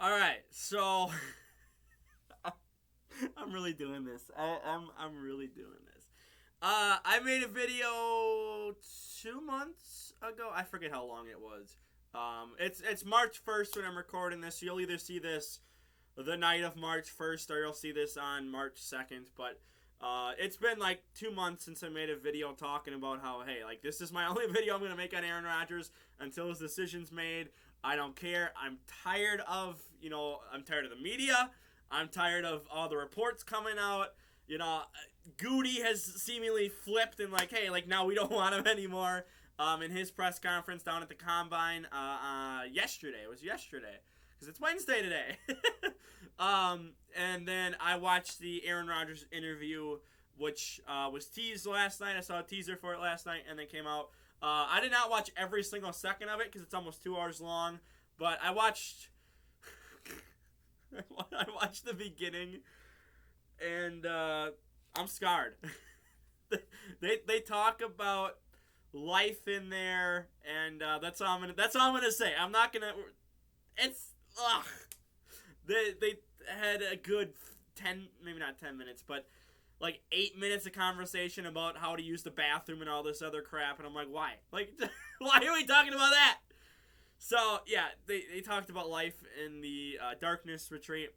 All right, so I'm really doing this. I'm really doing this. I made a video 2 months ago. I forget how long it was. It's March 1st when I'm recording this. So you'll either see this the night of March 1st or you'll see this on March 2nd. But it's been like 2 months since I made a video talking about how, hey, like, this is my only video I'm gonna make on Aaron Rodgers until his decision's made. I don't care. I'm tired of the media. I'm tired of all the reports coming out. Goody has seemingly flipped and like, hey, like, now we don't want him anymore. In his press conference down at the Combine yesterday. It was yesterday because it's Wednesday today. And then I watched the Aaron Rodgers interview, which was teased last night. I saw a teaser for it last night, and then came out. I did not watch every single second of it because it's almost 2 hours long, but I watched I watched the beginning, and I'm scarred. they talk about life in there, and that's all I'm gonna say. I'm not gonna. It's ugh. They had a good 10, maybe not 10 minutes, but like 8 minutes of conversation about how to use the bathroom and all this other crap, and I'm like, why? Like, why are we talking about that? So yeah, they talked about life in the darkness retreat,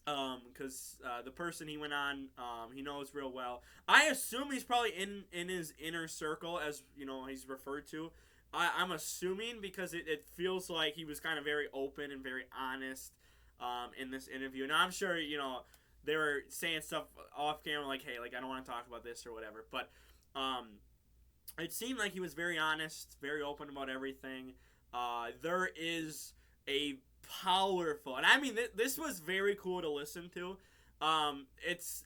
because the person he went on, he knows real well. I assume he's probably in his inner circle, as he's referred to. I'm assuming because it feels like he was kind of very open and very honest in this interview. Now I'm sure they were saying stuff off camera like, hey, like, I don't want to talk about this or whatever, but it seemed like he was very honest, very open about everything. There is a powerful, and I mean, this was very cool to listen to. It's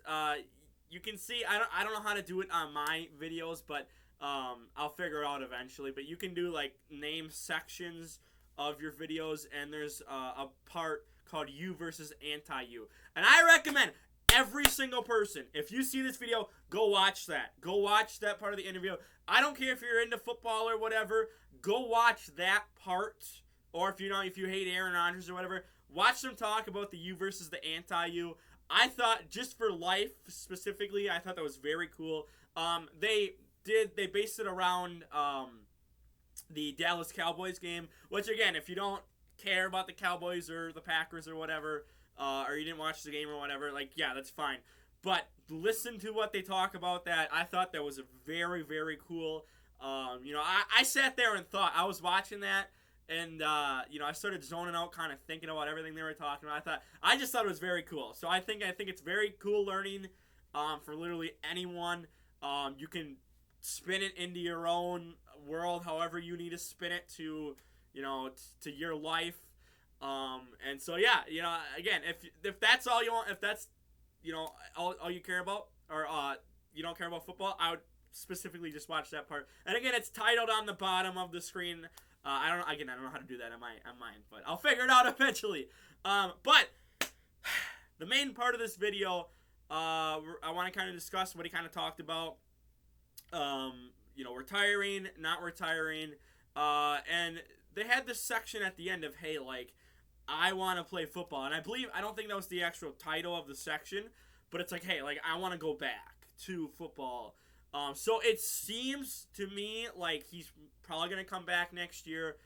you can see, I don't know how to do it on my videos, but I'll figure it out eventually. But you can do like name sections of your videos, and there's a part called you versus anti-you, and I recommend every single person, if you see this video, go watch that. Go watch that part of the interview. I don't care if you're into football or whatever. Go watch that part, or if you hate Aaron Rodgers or whatever, watch them talk about the you versus the anti-you. I thought, just for life specifically, I thought that was very cool. They based it around the Dallas Cowboys game, which, again, if you don't care about the Cowboys or the Packers or whatever, or you didn't watch the game or whatever, like, yeah, that's fine. But listen to what they talk about that. I thought that was very, very cool. I sat there and thought, I was watching that, and I started zoning out, kind of thinking about everything they were talking about. I just thought it was very cool. So I think it's very cool learning for literally anyone. You can spin it into your own world, however you need to spin it to your life. And so yeah, again, if that's all you want, if that's all you care about, or you don't care about football, I would specifically just watch that part. And again, it's titled on the bottom of the screen. I don't know how to do that on mine, but I'll figure it out eventually. But the main part of this video, I want to kind of discuss what he kind of talked about. Retiring, not retiring, and they had this section at the end of, hey, like, I want to play football. And I don't think that was the actual title of the section, but it's like, hey, like, I want to go back to football. So it seems to me like he's probably going to come back next year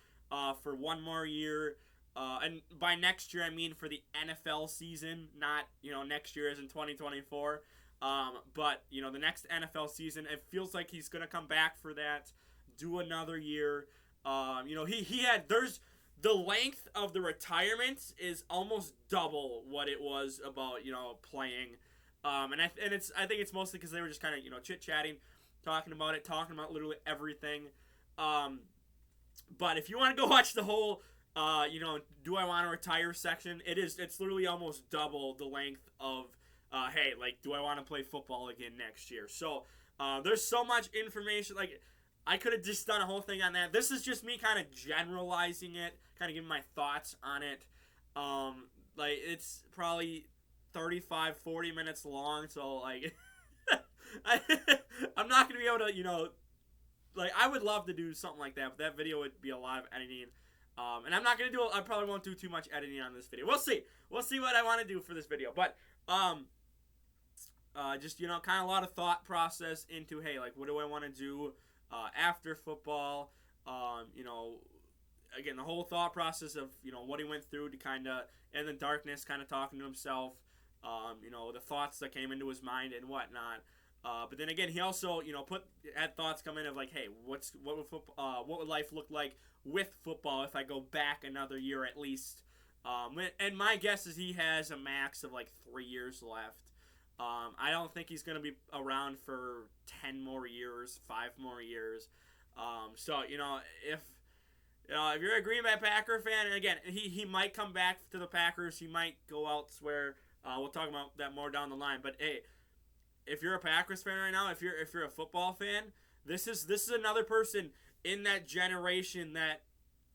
for one more year. And by next year, I mean for the NFL season, not, next year as in 2024. But, the next NFL season, it feels like he's going to come back for that, do another year. There's the length of the retirement is almost double what it was about, playing. I think it's mostly because they were just kind of, chit-chatting, talking about literally everything. But if you want to go watch the whole, do I want to retire section, it's literally almost double the length of, hey, like, do I want to play football again next year? So, there's so much information, like, I could have just done a whole thing on that. This is just me kind of generalizing it, kind of giving my thoughts on it. Like, it's probably 35, 40 minutes long, so, like, I'm not going to be able to, like, I would love to do something like that, but that video would be a lot of editing. And I'm not gonna do. I probably won't do too much editing on this video. We'll see. We'll see what I want to do for this video. But just kind of a lot of thought process into, hey, like, what do I want to do after football? Again, the whole thought process of what he went through to kind of in the darkness, kind of talking to himself. The thoughts that came into his mind and whatnot. But then again, he also had thoughts come in of like, hey, what would life look like with football if I go back another year at least? And my guess is he has a max of like 3 years left. I don't think he's going to be around for 10 more years, 5 more years. So if you're a Green Bay Packer fan, and again, he might come back to the Packers, he might go elsewhere. We'll talk about that more down the line. But hey, if you're a Packers fan right now, if you're a football fan, this is another person in that generation that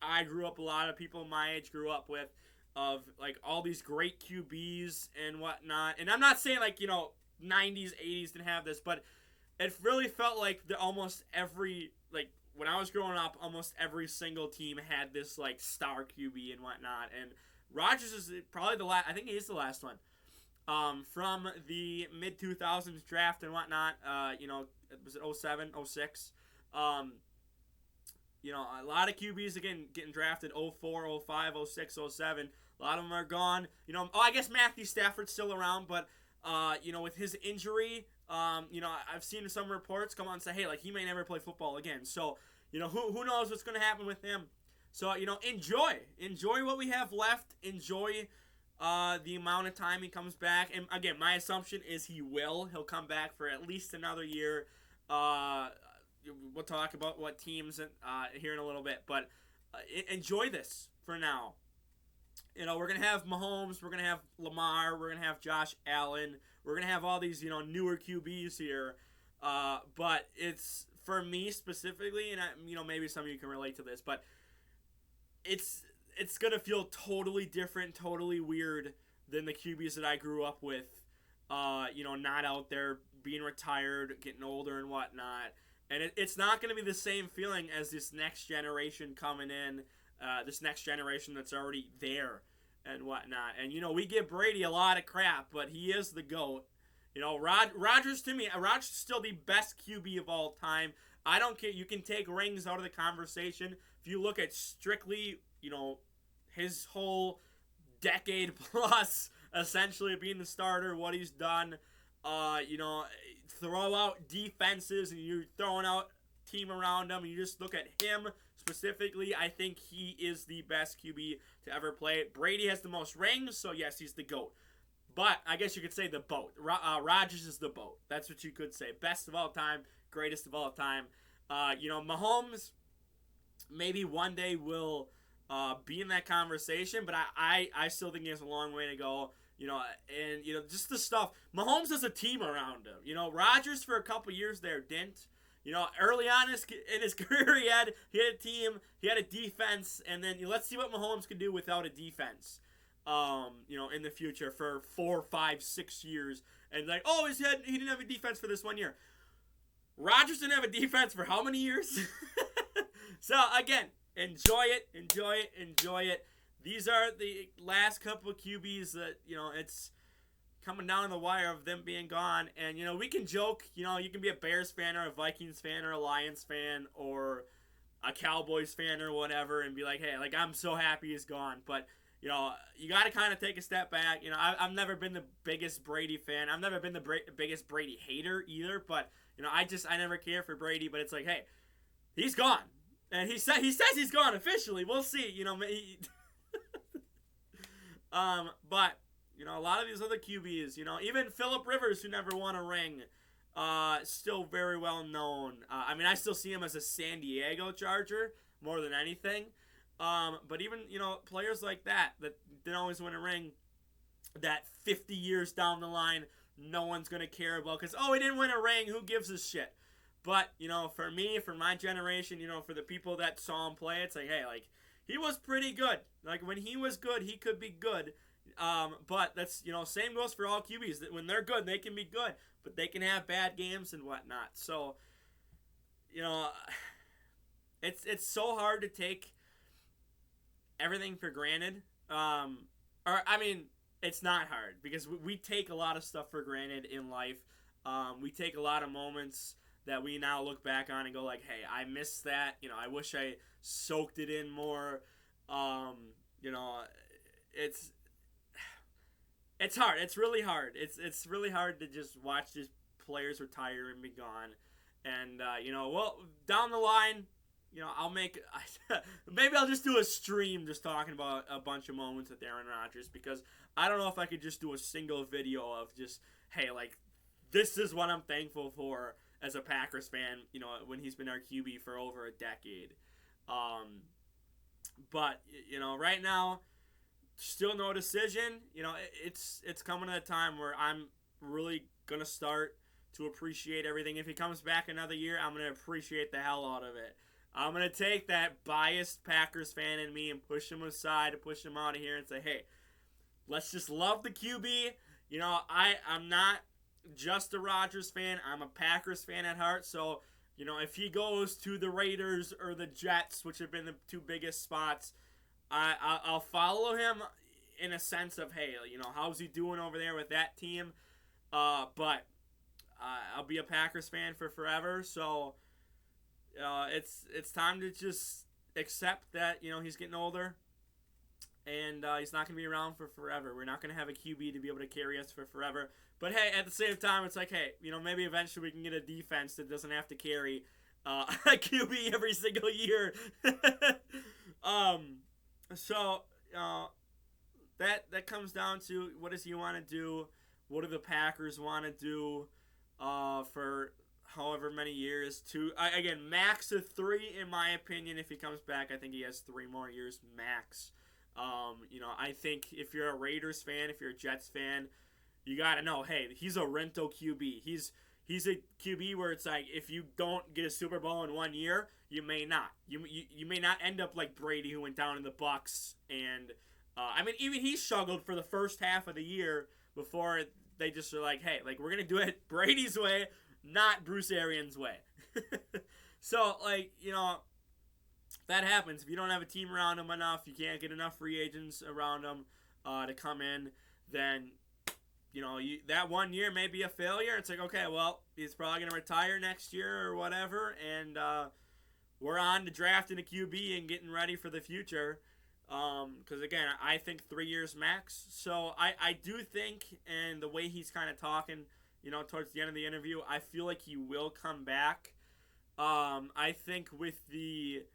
I grew up. A lot of people my age grew up with, of like all these great QBs and whatnot. And I'm not saying like 90s, 80s didn't have this, but it really felt like almost every when I was growing up, almost every single team had this like star QB and whatnot. And Rodgers is probably the last. I think he is the last one. From the mid 2000s draft and whatnot, was it 07, 06? A lot of QBs again getting drafted 04, 05, 06, 07. A lot of them are gone. I guess Matthew Stafford's still around, but with his injury, I've seen some reports come on and say, hey, like he may never play football again. So, who knows what's going to happen with him. So, enjoy what we have left. Enjoy the amount of time he comes back. And again, my assumption is he'll come back for at least another year. We'll talk about what teams here in a little bit, but enjoy this for now. We're going to have Mahomes, we're going to have Lamar, we're going to have Josh Allen, we're going to have all these, newer QBs here. But it's, for me specifically, and maybe some of you can relate to this, but it's going to feel totally different, totally weird than the QBs that I grew up with, not out there, being retired, getting older and whatnot. And it's not going to be the same feeling as this next generation coming in, this next generation that's already there and whatnot. And, we give Brady a lot of crap, but he is the GOAT. Rodgers, to me, Rodgers is still the best QB of all time. I don't care. You can take rings out of the conversation. If you look at strictly, his whole decade plus, essentially being the starter, what he's done, throw out defenses and you're throwing out team around him, and you just look at him specifically, I think he is the best QB to ever play. Brady has the most rings, so yes, he's the GOAT. But I guess you could say the boat. Rodgers is the boat. That's what you could say. Best of all time, greatest of all time. Mahomes maybe one day will be in that conversation, but I still think he has a long way to go. Just the stuff. Mahomes has a team around him. Rodgers for a couple years there didn't. Early on in his career, he had a team, he had a defense, and then let's see what Mahomes can do without a defense. In the future for 4, 5, 6 years, and like, oh, he didn't have a defense for this 1 year. Rodgers didn't have a defense for how many years? So again, enjoy it. These are the last couple of QBs that, it's coming down the wire of them being gone. And, we can joke, you can be a Bears fan or a Vikings fan or a Lions fan or a Cowboys fan or whatever and be like, hey, like, I'm so happy he's gone. But, you got to kind of take a step back. I've never been the biggest Brady fan. I've never been the biggest Brady hater either. But, I never care for Brady. But it's like, hey, he's gone. And he says he's gone officially. We'll see. But a lot of these other QBs, even Phillip Rivers, who never won a ring, still very well known. I still see him as a San Diego Charger more than anything. But even, players like that didn't always win a ring, that 50 years down the line, no one's going to care about because, he didn't win a ring, who gives a shit? But, for me, for my generation, for the people that saw him play, it's like, hey, like, he was pretty good. Like, when he was good, he could be good. But that's, same goes for all QBs. That when they're good, they can be good. But they can have bad games and whatnot. So, it's so hard to take everything for granted. Or I mean, it's not hard because we take a lot of stuff for granted in life. We take a lot of moments that we now look back on and go like, hey, I missed that. I wish I soaked it in more. Um, you know, it's it's hard. It's really hard. It's really hard to just watch these players retire and be gone. And well, down the line, I'll make maybe I'll just do a stream just talking about a bunch of moments with Aaron Rodgers because I don't know if I could just do a single video of just hey, like this is what I'm thankful for as a Packers fan. When he's been our QB for over a decade. But right now, still no decision. It's coming at a time where I'm really gonna start to appreciate everything. If he comes back another year, I'm gonna appreciate the hell out of it. I'm gonna take that biased Packers fan in me and push him aside, push him out of here, and say, hey, let's just love the QB. I'm not just a Rodgers fan. I'm a Packers fan at heart. So, if he goes to the Raiders or the Jets, which have been the two biggest spots, I'll follow him in a sense of, hey, how's he doing over there with that team? But I'll be a Packers fan for forever. So it's time to just accept that he's getting older, and he's not going to be around for forever. We're not going to have a QB to be able to carry us for forever. But hey, at the same time, it's like, hey, maybe eventually we can get a defense that doesn't have to carry a QB every single year. So that comes down to what does he want to do? What do the Packers want to do for however many years? Again, max of 3 in my opinion. If he comes back, I think he has 3 more years max. I think if you're a Raiders fan, if you're a Jets fan, you gotta know, hey, he's a rental QB. He's a QB where it's like if you don't get a Super Bowl in 1 year, you may not. You may not end up like Brady, who went down in the Bucs, and even he struggled for the first half of the year before they just were like, hey, like we're gonna do it Brady's way, not Bruce Arians' way. So that happens if you don't have a team around him enough. You can't get enough free agents around him to come in. Then that 1 year may be a failure. It's like, okay, well, he's probably going to retire next year or whatever, and we're on to drafting a QB and getting ready for the future. Because, again, I think 3 years max. So I do think, and the way he's kind of talking, towards the end of the interview, I feel like he will come back. I think with the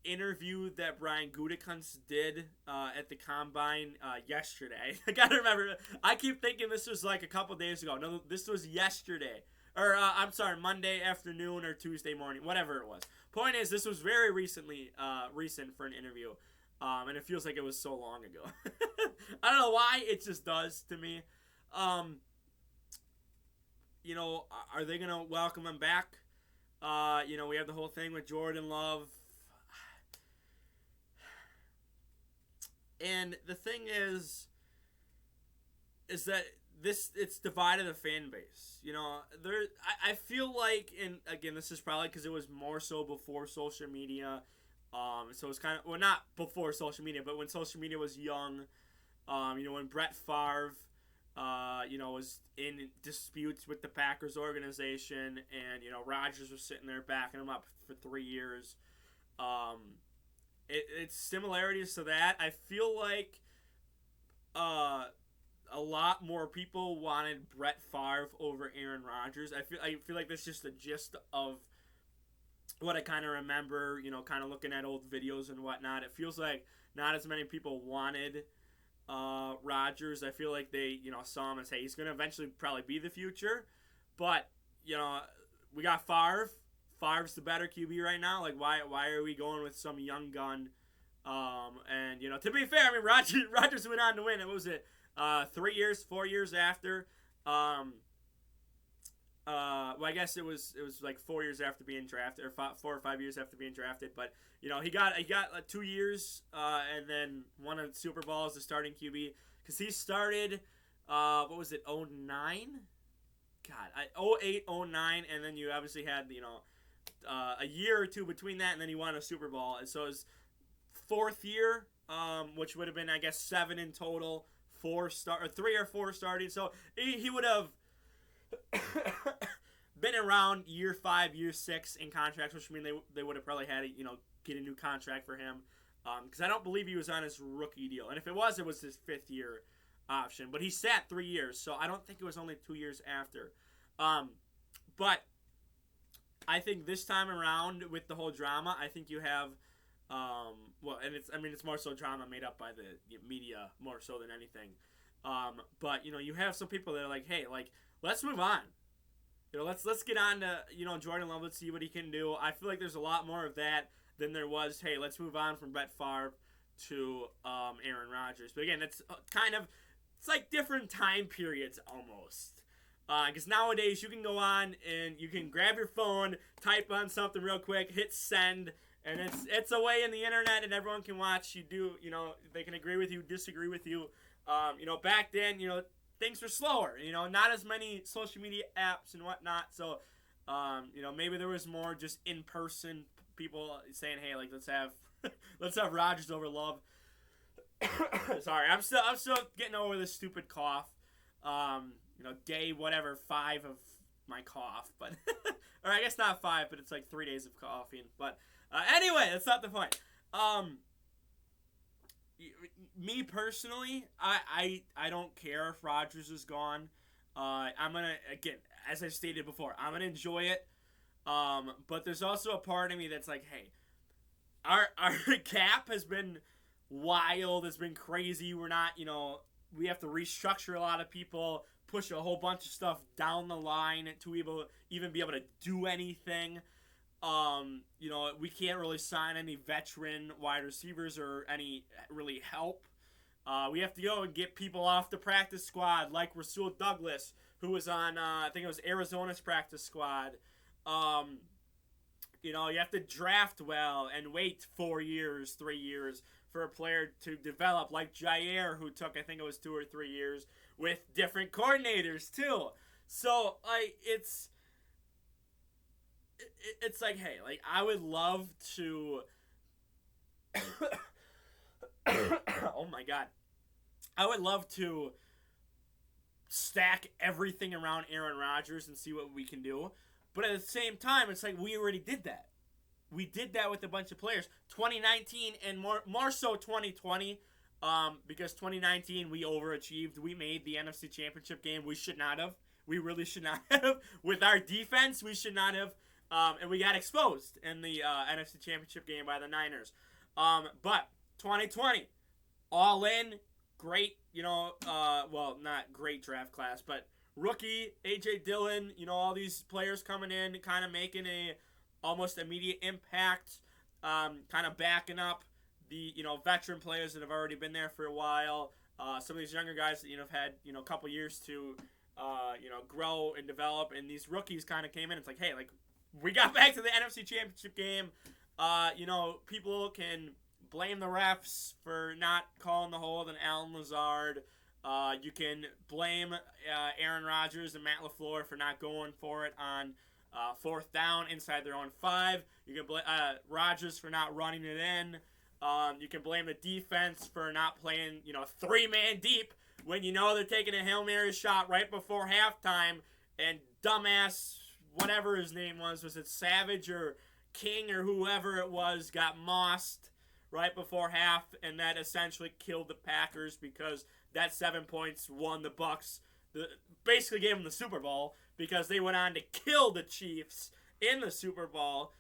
interview that Brian Gutekunst did at the Combine yesterday. I gotta remember. I keep thinking this was like a couple days ago. No, this was yesterday. Or, I'm sorry, Monday afternoon or Tuesday morning. Whatever it was. Point is, this was very recent for an interview. And it feels like it was so long ago. I don't know why. It just does to me. Are they going to welcome him back? We have the whole thing with Jordan Love. And the thing is that it's divided the fan base. I feel like, and again, this is probably because it was more so before social media. So it's kind of, well, not before social media, but when social media was young. When Brett Favre, was in disputes with the Packers organization, and Rodgers was sitting there backing him up for 3 years. It's similarities to that. I feel like a lot more people wanted Brett Favre over Aaron Rodgers. I feel like that's just the gist of what I kind of remember, kind of looking at old videos and whatnot. It feels like not as many people wanted Rodgers. I feel like they, saw him as, hey, he's going to eventually probably be the future. But, we got Favre. Favre's the better QB right now. Like, why are we going with some young gun? And to be fair, Rodgers went on to win. What was it? 3 years, 4 years after. I guess it was like 4 years after being drafted, or 4 or 5 years after being drafted. But he got like 2 years, and then won a Super Bowl as the starting QB because he started. What was it? 09? God, 08, 09, and then you obviously had a year or two between that, and then he won a Super Bowl, and so it was fourth year, which would have been, I guess, 7 in total, 3 or 4 starting. So he would have been around year 5, year 6 in contracts, which would mean they would have probably had to, get a new contract for him. Because I don't believe he was on his rookie deal. And if it was his 5th year option. But he sat 3 years, so I don't think it was only 2 years after. But I think this time around with the whole drama, I think you have, it's more so drama made up by the media more so than anything. But you have some people that are like, hey, like, let's move on. Let's get on to Jordan Love. Let's see what he can do. I feel like there's a lot more of that than there was. Hey, let's move on from Brett Favre to Aaron Rodgers. But again, it's like different time periods almost. Because nowadays you can go on and you can grab your phone, type on something real quick, hit send, and it's away in the internet and everyone can watch you do. They can agree with you, disagree with you. Back then, things were slower. Not as many social media apps and whatnot. So, maybe there was more just in person people saying, hey, like let's have Rodgers over Love. Sorry, I'm still getting over this stupid cough. Day 5 of my cough, but or I guess not 5, but it's like 3 days of coughing. But anyway, that's not the point. Me personally, I don't care if Rodgers is gone. I'm gonna, again, as I stated before, I'm gonna enjoy it. But there's also a part of me that's like, hey, our cap has been wild. It's been crazy. We're not, we have to restructure a lot of people, push a whole bunch of stuff down the line to even be able to do anything. We can't really sign any veteran wide receivers or any really help. We have to go and get people off the practice squad, like Rasul Douglas, who was on, I think it was Arizona's practice squad. You have to draft well and wait 4 years, 3 years for a player to develop, like Jair, who took, I think it was 2 or 3 years, with different coordinators, too. So, like, it's like, hey, like, I would love to... oh, my God. I would love to stack everything around Aaron Rodgers and see what we can do. But at the same time, it's like we already did that. We did that with a bunch of players. 2019 and more so 2020, because 2019 we overachieved. We made the NFC Championship game. We should not have. We really should not have. With our defense, we should not have. And we got exposed in the NFC Championship game by the Niners. But 2020, all in, great, not great draft class, but rookie, A.J. Dillon, all these players coming in, kind of making a almost immediate impact, kind of backing up the, veteran players that have already been there for a while. Some of these younger guys that, have had, a couple years to, grow and develop. And these rookies kind of came in. It's like, hey, like, we got back to the NFC Championship game. People can blame the refs for not calling the hold on Alan Lazard. You can blame Aaron Rodgers and Matt LaFleur for not going for it on 4th down inside their own 5. You can blame Rodgers for not running it in. You can blame the defense for not playing, 3-man deep when they're taking a Hail Mary shot right before halftime and dumbass, whatever his name was it Savage or King or whoever it was, got mossed right before half, and that essentially killed the Packers because that 7 points won the Bucs. Basically gave them the Super Bowl because they went on to kill the Chiefs in the Super Bowl.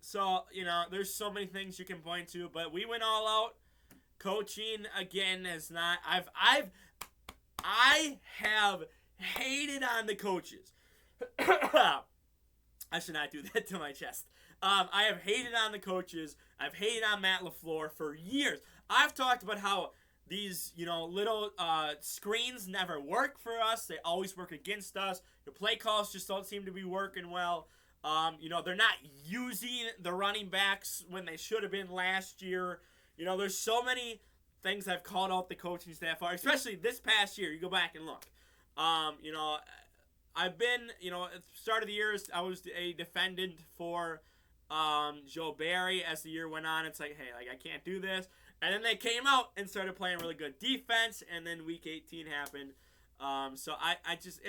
So, there's so many things you can point to, but we went all out. Coaching, again, has not... I have hated on the coaches. I should not do that to my chest. I have hated on the coaches. I've hated on Matt LaFleur for years. I've talked about how these, little screens never work for us. They always work against us. The play calls just don't seem to be working well. They're not using the running backs when they should have been last year. There's so many things I've called out the coaching staff for, especially this past year. You go back and look. I've been, at the start of the year, I was a defendant for Joe Barry, as the year went on, it's like, hey, like I can't do this. And then they came out and started playing really good defense, and then Week 18 happened. So I just,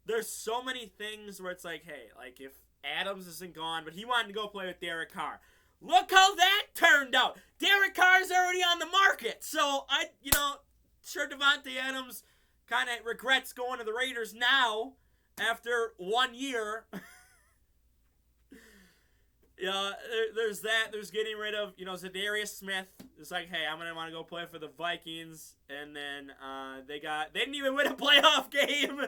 there's so many things where it's like, hey, like if Adams isn't gone, but he wanted to go play with Derek Carr. Look how that turned out. Derek Carr's already on the market. So sure, Devontae Adams kind of regrets going to the Raiders now after 1 year. Yeah, there's that. There's getting rid of, Zadarius Smith. It's like, hey, I'm gonna want to go play for the Vikings, and then they didn't even win a playoff game.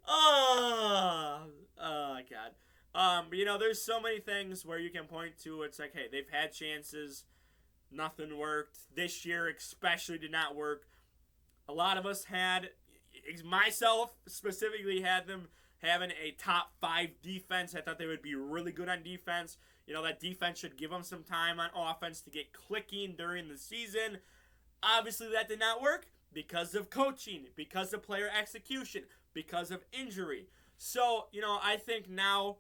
Oh God. But there's so many things where you can point to. It's like, hey, they've had chances, nothing worked. This year especially did not work. A lot of us myself specifically, had them having a top 5 defense. I thought they would be really good on defense. That defense should give them some time on offense to get clicking during the season. Obviously, that did not work because of coaching, because of player execution, because of injury. So, I think now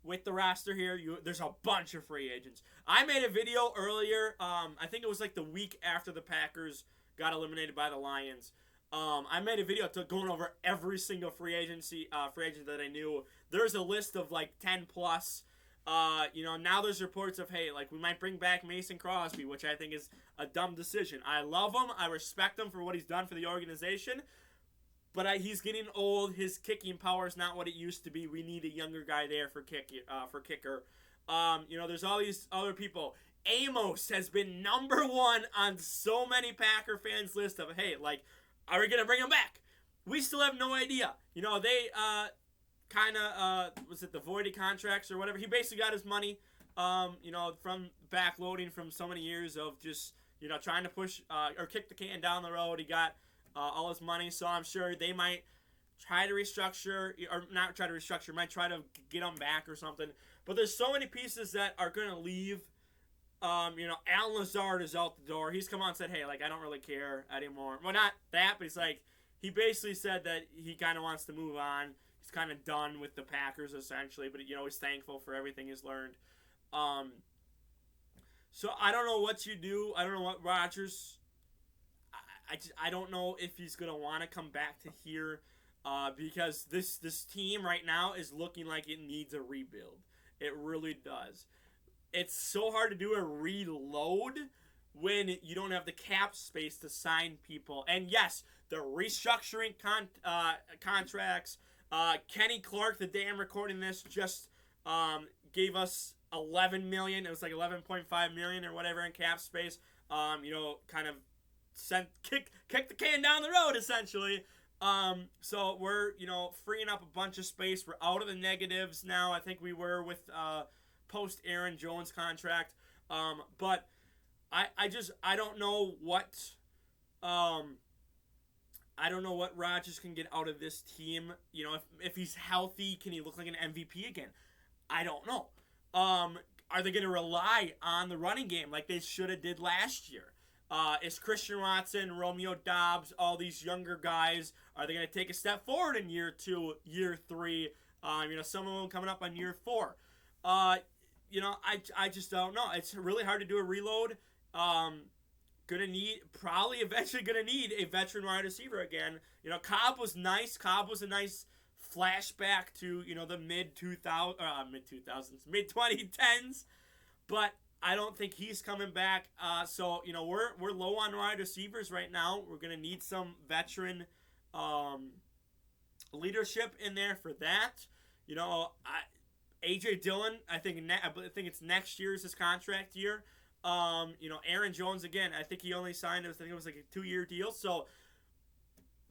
with the roster here, there's a bunch of free agents. I made a video earlier. I think it was like the week after the Packers got eliminated by the Lions. I made a video going over every single free agent that I knew. There's a list of like 10 plus. Now there's reports of, hey, like we might bring back Mason Crosby, which I think is a dumb decision. I love him. I respect him for what he's done for the organization. But he's getting old. His kicking power is not what it used to be. We need a younger guy there for kicker. There's all these other people. Amos has been number 1 on so many Packer fans' list of, hey, like, are we going to bring him back? We still have no idea. They was it the voided contracts or whatever? He basically got his money, from backloading from so many years of just, trying to push or kick the can down the road. He got all his money, so I'm sure they might try to restructure, or not try to restructure, might try to get him back or something. But there's so many pieces that are going to leave. Alan Lazard is out the door. He's come on and said, hey, like, I don't really care anymore. Well, not that, but he basically said that he kind of wants to move on. He's kind of done with the Packers, essentially, but, he's thankful for everything he's learned. So I don't know what you do. I don't know what Rodgers, I don't know if he's going to want to come back to here, because this team right now is looking like it needs a rebuild. It really does. It's so hard to do a reload when you don't have the cap space to sign people. And yes, the restructuring contracts. Kenny Clark, the day I'm recording this, just gave us $11 million. It was like $11.5 million or whatever in cap space. Kind of kick the can down the road, essentially. So we're, freeing up a bunch of space. We're out of the negatives now. I think we were with post Aaron Jones contract. But I don't know what Rodgers can get out of this team. If he's healthy, can he look like an MVP again? I don't know. Are they going to rely on the running game like they should have did last year? Is Christian Watson, Romeo Doubs, all these younger guys, are they going to take a step forward in year 2, year 3? Some of them coming up on year 4. I just don't know. It's really hard to do a reload. Eventually gonna need a veteran wide receiver again. Cobb was nice. Cobb was a nice flashback to, the mid 2010s. But I don't think he's coming back. So we're low on wide receivers right now. We're gonna need some veteran leadership in there for that. AJ Dillon, I think it's next year's his contract year. Aaron Jones, again, I think he only signed, I think it was like a 2-year deal. So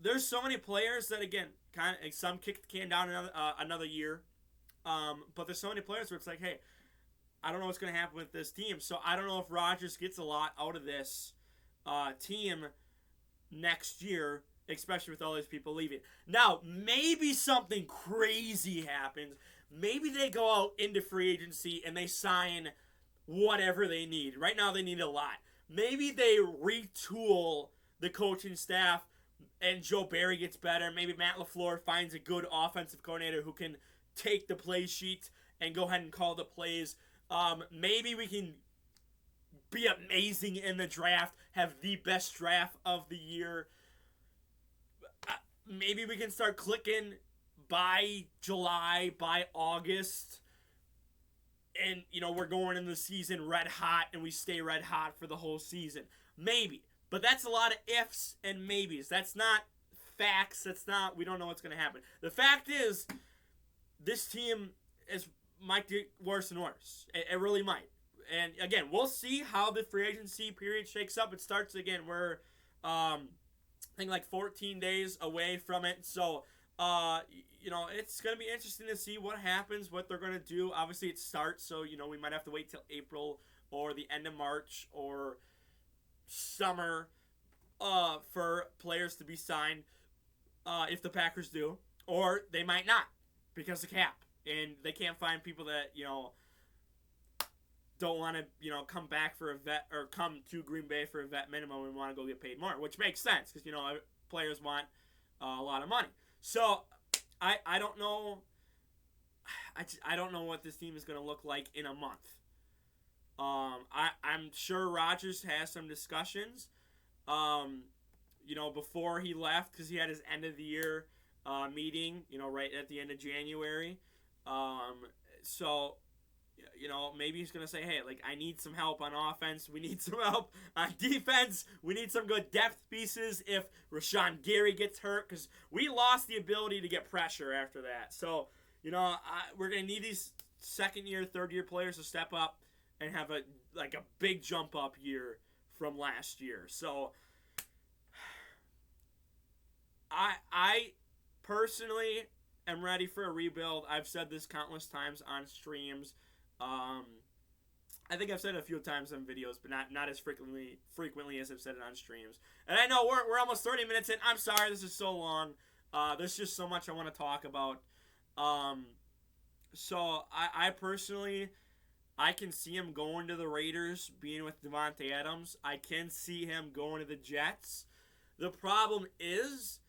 there's so many players that, again, kind of, some kick the can down another year. But there's so many players where it's like, hey, I don't know what's going to happen with this team. So I don't know if Rodgers gets a lot out of this team next year, especially with all these people leaving. Now, maybe something crazy happens. Maybe they go out into free agency and they sign whatever they need. Right now, they need a lot. Maybe they retool the coaching staff and Joe Barry gets better. Maybe Matt LaFleur finds a good offensive coordinator who can take the play sheet and go ahead and call the plays. Maybe we can be amazing in the draft, have the best draft of the year. Maybe we can start clicking by July, by August. And, we're going into the season red hot and we stay red hot for the whole season. Maybe. But that's a lot of ifs and maybes. That's not facts. We don't know what's going to happen. The fact is, this team might get worse and worse. It really might. And again, we'll see how the free agency period shakes up. It starts again. We're, I think, like 14 days away from it. So, it's going to be interesting to see what happens, what they're going to do. Obviously, it starts, so, we might have to wait till April or the end of March or summer for players to be signed if the Packers do. Or they might not because of cap. And they can't find people that, don't want to, come back for a vet or come to Green Bay for a vet minimum and want to go get paid more, which makes sense because, players want a lot of money. So, I don't know. I don't know what this team is going to look like in a month. I'm sure Rodgers has some discussions, before he left because he had his end of the year meeting, right at the end of January. So, maybe he's going to say, hey, I need some help on offense. We need some help on defense. We need some good depth pieces if Rashawn Gary gets hurt because we lost the ability to get pressure after that. So, we're going to need these second-year, third-year players to step up and have a big jump-up year from last year. So, I personally am ready for a rebuild. I've said this countless times on streams. I think I've said it a few times in videos, but not as frequently as I've said it on streams. And I know we're almost 30 minutes in. I'm sorry this is so long. There's just so much I want to talk about. So I personally, I can see him going to the Raiders, being with Devontae Adams. I can see him going to the Jets. The problem is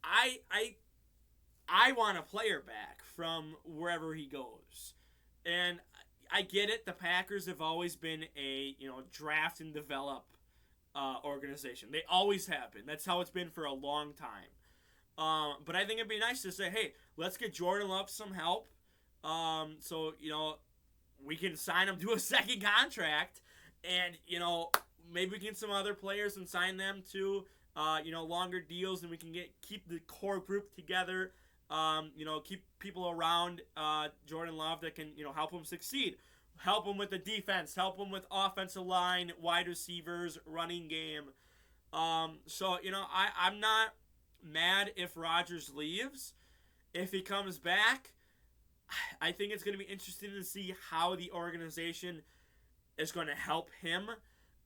I want a player back from wherever he goes. And I get it. The Packers have always been a, draft and develop organization. They always have been. That's how it's been for a long time. But I think it'd be nice to say, hey, let's get Jordan Love some help. So, we can sign him to a second contract. And, maybe we can get some other players and sign them to, longer deals. And we can keep the core group together. Keep people around Jordan Love that can, help him succeed. Help him with the defense. Help him with offensive line, wide receivers, running game. So, I'm not mad if Rodgers leaves. If he comes back, I think it's going to be interesting to see how the organization is going to help him.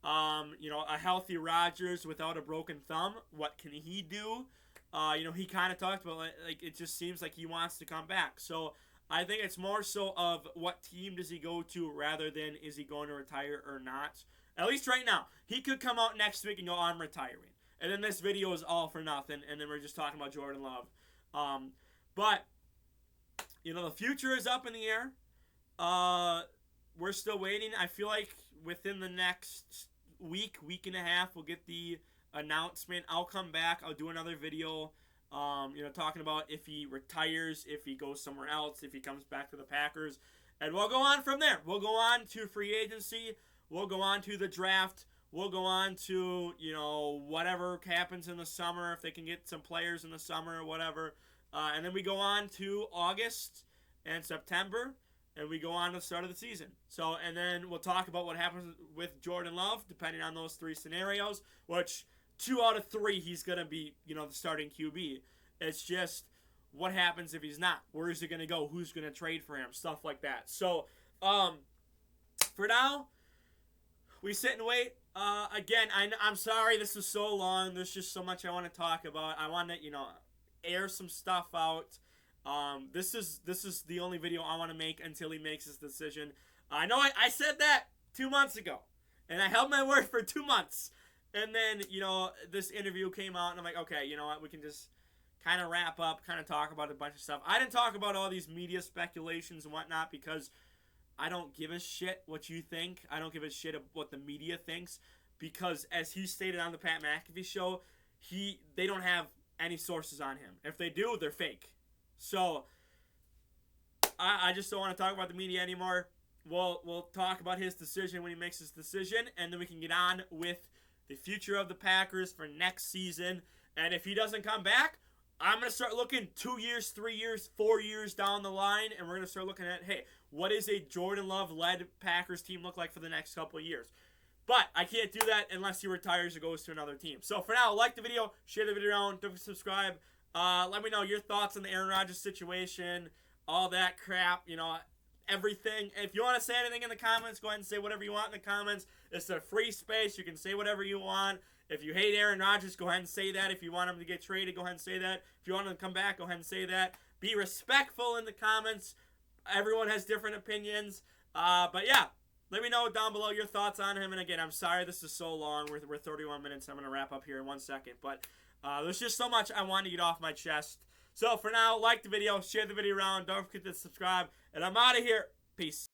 A healthy Rodgers without a broken thumb, what can he do? He kind of talked about, it just seems like he wants to come back. So I think it's more so of what team does he go to rather than is he going to retire or not. At least right now. He could come out next week and go, I'm retiring. And then this video is all for nothing, and then we're just talking about Jordan Love. But, the future is up in the air. We're still waiting. I feel like within the next week and a half, we'll get the announcement. I'll come back. I'll do another video, talking about if he retires, if he goes somewhere else, if he comes back to the Packers. And we'll go on from there. We'll go on to free agency. We'll go on to the draft. We'll go on to, whatever happens in the summer, if they can get some players in the summer or whatever. And then we go on to August and September, and we go on to the start of the season. So, and then we'll talk about what happens with Jordan Love, depending on those three scenarios, which 2 out of 3, he's going to be, the starting QB. It's just what happens if he's not. Where is he going to go? Who's going to trade for him? Stuff like that. So, for now, we sit and wait. Again, I'm sorry this is so long. There's just so much I want to talk about. I want to, air some stuff out. This is the only video I want to make until he makes his decision. I know I said that 2 months ago, and I held my word for 2 months. And then, this interview came out, and I'm like, okay, you know what? We can just kind of wrap up, kind of talk about a bunch of stuff. I didn't talk about all these media speculations and whatnot because I don't give a shit what you think. I don't give a shit what the media thinks because, as he stated on the Pat McAfee show, they don't have any sources on him. If they do, they're fake. So I just don't want to talk about the media anymore. We'll talk about his decision when he makes his decision, and then we can get on with the future of the Packers for next season. And if he doesn't come back, I'm going to start looking 2 years, 3 years, 4 years down the line, and we're going to start looking at, hey, what does a Jordan Love-led Packers team look like for the next couple of years? But I can't do that unless he retires or goes to another team. So for now, like the video, share the video around, don't forget to subscribe. Let me know your thoughts on the Aaron Rodgers situation, all that crap, everything. If you want to say anything in the comments, go ahead and say whatever you want in the comments. It's a free space. You can say whatever you want. If you hate Aaron Rodgers, go ahead and say that. If you want him to get traded, go ahead and say that. If you want him to come back, go ahead and say that. Be respectful in the comments. Everyone has different opinions. But yeah, let me know down below your thoughts on him. And again, I'm sorry this is so long. We're 31 minutes. I'm going to wrap up here in 1 second. But there's just so much I want to get off my chest. So for now, like the video, share the video around. Don't forget to subscribe. And I'm out of here. Peace.